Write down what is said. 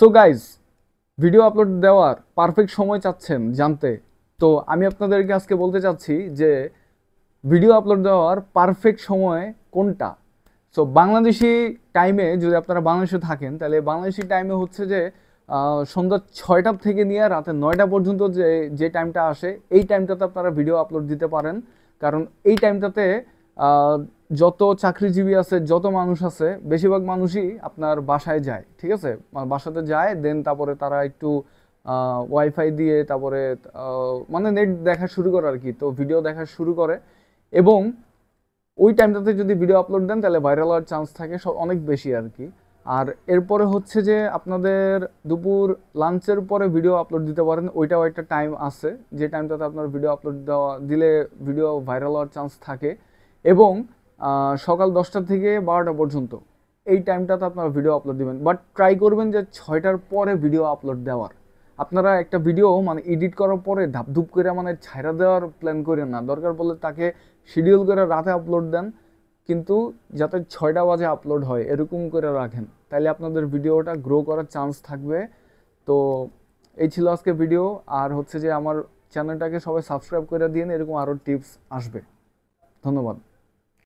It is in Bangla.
সো গাইজ, ভিডিও আপলোড দেওয়ার পারফেক্ট সময় চাচ্ছেন জানতে, তো আমি আপনাদেরকে আজকে বলতে চাচ্ছি যে ভিডিও আপলোড দেওয়ার পারফেক্ট সময় কোনটা। সো বাংলাদেশি টাইমে যদি আপনারা বাংলাদেশে থাকেন তাহলে বাংলাদেশি টাইমে হচ্ছে যে সন্ধ্যা 6টা থেকে নিয়ে রাতে 9টা পর্যন্ত যে যে টাইমটা আসে এই টাইমটাতে আপনারা ভিডিও আপলোড দিতে পারেন। কারণ এই টাইমটাতে আহ, যত চাকরিজীবী আছে, যত মানুষ আছে, বেশিরভাগ মানুষই আপনার বাসায় যায়, ঠিক আছে, বাসাতে যায়, দেন তারপরে তারা একটু ওয়াইফাই দিয়ে তারপরে মানে নেট দেখা শুরু করে আর কি, তো ভিডিও দেখা শুরু করে। এবং ওই টাইমটাতে যদি ভিডিও আপলোড দেন তাহলে ভাইরাল হওয়ার চান্স থাকে সব অনেক বেশি আর কি। আর এরপরে হচ্ছে যে আপনাদের দুপুর লাঞ্চের পরে ভিডিও আপলোড দিতে পারেন, ওইটাও একটা টাইম আছে যে টাইমটাতে আপনার ভিডিও আপলোড দেওয়া দিলে ভিডিও ভাইরাল হওয়ার চান্স থাকে। এবং সকাল 10টা থেকে 12টা পর্যন্ত এই টাইমটাতে আপনারা ভিডিও আপলোড দিবেন, বাট ট্রাই করবেন যে 6টার পরে ভিডিও আপলোড দেওয়ার। আপনারা একটা ভিডিও মানে এডিট করার পরে ধাপধুপ করে মানে ছাইড়া দেওয়ার প্ল্যান করেন না, দরকার পড়লে তাকে শিডিউল করে রাতে আপলোড দেন, কিন্তু যাতে 6টা বাজে আপলোড হয় এরকম করে রাখেন, তাইলে আপনাদের ভিডিওটা গ্রো করার চান্স থাকবে। তো এই ছিল আজকে ভিডিও। আর হচ্ছে যে আমার চ্যানেলটাকে সবাই সাবস্ক্রাইব করে দিন, এরকম আরও টিপস আসবে। ধন্যবাদ।